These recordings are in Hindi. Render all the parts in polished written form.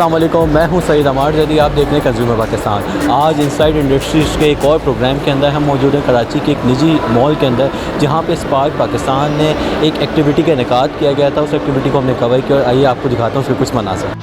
अस्सलाम वालेकुम, मैं हूं सईद अमार जदी। आप देख रहे हैं कंज्यूमर पाकिस्तान। आज इनसाइड इंडस्ट्रीज़ के एक और प्रोग्राम के अंदर हम मौजूद हैं कराची के एक निजी मॉल के अंदर, जहां पे स्पार्क पाकिस्तान ने एक एक्टिविटी का इनेकाद किया गया था। उस एक्टिविटी को हमने कवर किया और आइए आपको दिखाता हूँ उसके कुछ मनाज़िर।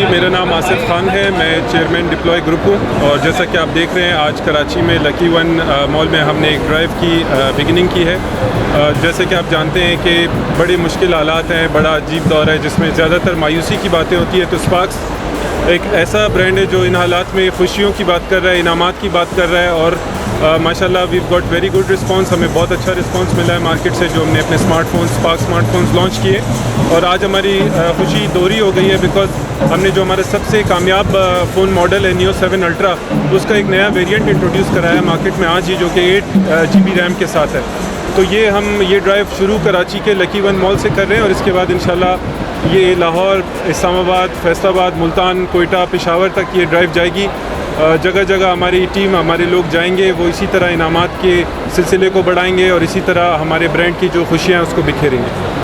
मेरा नाम आसिफ खान है, मैं चेयरमैन डिप्लॉय ग्रुप हूँ। और जैसा कि आप देख रहे हैं, आज कराची में लकी वन मॉल में हमने एक ड्राइव की बिगिनिंग की है। जैसे कि आप जानते हैं कि बड़ी मुश्किल हालात हैं, बड़ा अजीब दौर है जिसमें ज़्यादातर मायूसी की बातें होती है। तो स्पार्क्स एक ऐसा ब्रांड है जो इन हालात में खुशियों की बात कर रहा है, इनामात की बात कर रहा है। और माशाल्लाह we got very good response. हमें बहुत अच्छा रिस्पांस मिला है मार्केट से, जो हमने अपने स्मार्टफोन स्पार्क स्मार्टफोन्स लॉन्च किए। और आज हमारी खुशी दोहरी हो गई है, बिकॉज हमने जो हमारा सबसे कामयाब फ़ोन मॉडल है नियो 7 अल्ट्रा, उसका एक नया वेरिएंट इंट्रोड्यूस कराया है मार्केट में आज ही, जो कि 8 GB रैम के साथ है। तो ये ड्राइव शुरू कराची के लकी वन मॉल से कर रहे हैं और इसके बाद इंशाल्लाह ये लाहौर, इस्लामाबाद, फैसलाबाद, मुल्तान, कोयटा, पेशावर तक ये ड्राइव जाएगी। जगह जगह हमारी टीम, हमारे लोग जाएंगे, वो इसी तरह इनामात के सिलसिले को बढ़ाएंगे और इसी तरह हमारे ब्रांड की जो खुशियाँ हैं उसको बिखेरेंगे।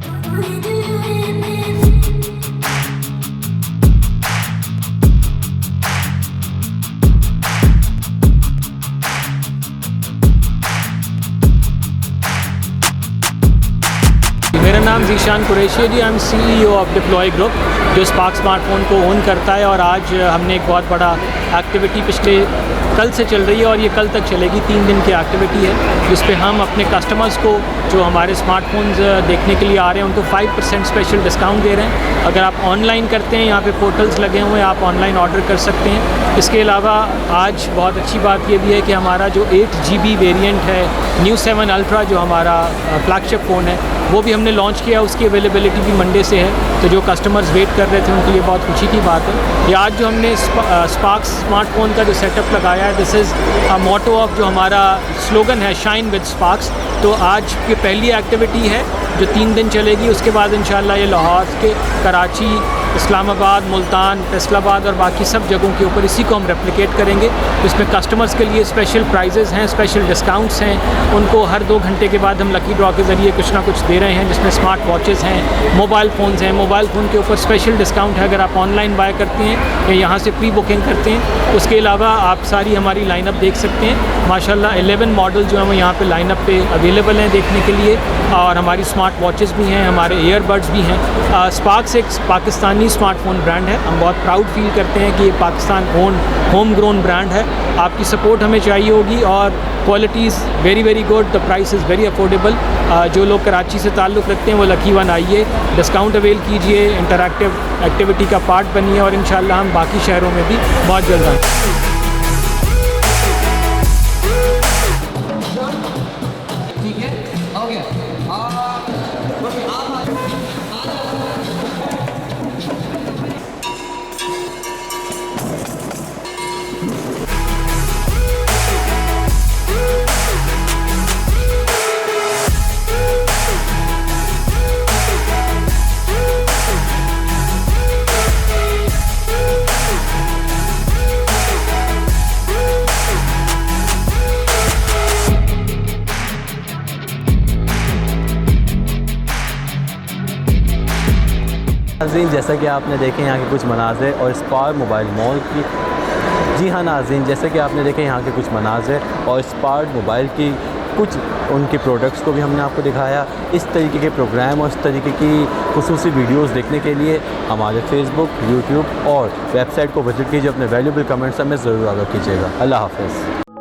मेरा नाम ज़ीशान कुरैशी है जी। I am CEO of Deploy group, जो स्पार्क स्मार्टफोन को ओन करता है। और आज हमने एक बहुत बड़ा एक्टिविटी पिछले कल से चल रही है और ये कल तक चलेगी, 3 दिन की एक्टिविटी है, जिस पे हम अपने कस्टमर्स को जो हमारे स्मार्टफोन्स देखने के लिए आ रहे हैं उनको 5% स्पेशल डिस्काउंट दे रहे हैं। अगर आप ऑनलाइन करते हैं, यहाँ पे पोर्टल्स लगे हुए हैं, आप ऑनलाइन ऑर्डर कर सकते हैं। इसके अलावा आज बहुत अच्छी बात ये भी है कि हमारा जो 8 GB वेरिएंट है न्यू 7 अल्ट्रा, जो हमारा फ्लैगशिप फ़ोन है, वो भी हमने लॉन्च किया। उसकी अवेलेबिलिटी भी मंडे से है, तो जो कस्टमर्स वेट कर रहे थे उनके लिए बहुत खुशी की बात है। ये आज जो हमने स्पार्क स्मार्टफोन का जो सेटअप लगाया है, this is a motto of जो हमारा स्लोगन है, शाइन विद स्पार्क्स। तो आज की पहली एक्टिविटी है जो 3 दिन चलेगी। उसके बाद इंशाल्लाह ये लाहौर के, कराची, इस्लामाबाद, मुल्तान, फैसलाबाद और बाकी सब जगहों के ऊपर इसी को हम रेप्लिकेट करेंगे। इसमें कस्टमर्स के लिए स्पेशल प्राइजेज़ हैं, स्पेशल डिस्काउंट्स हैं। उनको हर 2 घंटे के बाद हम लकी ड्रॉ के ज़रिए कुछ ना कुछ दे रहे हैं, जिसमें स्मार्ट वॉचेज़ हैं, मोबाइल फ़ोन्स हैं। मोबाइल फ़ोन के ऊपर स्पेशल डिस्काउंट है अगर आप ऑनलाइन बाय करते हैं या यहाँ से प्री बुकिंग करते हैं। उसके अलावा आप सारी हमारी लाइनअप देख सकते हैं। माशाल्लाह 11 मॉडल जो हैं वो यहाँ पे लाइनअप पे अवेलेबल हैं देखने के लिए। और हमारी स्मार्ट वॉचेज़ भी हैं, हमारे ईयरबड्स भी हैं। स्पार्क्स एक पाकिस्तानी स्मार्टफोन ब्रांड है। हम बहुत प्राउड फील करते हैं कि ये Pakistan own home grown brand है। आपकी सपोर्ट हमें चाहिए होगी और quality is very very good, the price is very affordable. जो लोग कराची से ताल्लुक़ रखते हैं वो लकी वन आइए, डिस्काउंट अवेल कीजिए, इंटरैक्टिव एक्टिविटी का पार्ट बनिए और इंशाल्लाह हम बाकी शहरों में भी बहुत जल्द आएंगे। नाज़रीन, जैसा कि आपने देखे यहाँ के कुछ मनाज़िर और स्पार्क मोबाइल मॉल की, जी हाँ नाज़रीन, जैसे कि आपने देखे यहाँ के कुछ मनाज़िर और स्पार्क मोबाइल की कुछ उनके प्रोडक्ट्स को भी हमने आपको दिखाया। इस तरीके के प्रोग्राम और इस तरीके की खुसूसी वीडियोस देखने के लिए हमारे फेसबुक, यूट्यूब और वेबसाइट को विज़िट कीजिए। अपने वैल्यूबल कमेंट्स हमें ज़रूर आगाह कीजिएगा। अल्लाह हाफ़िज़।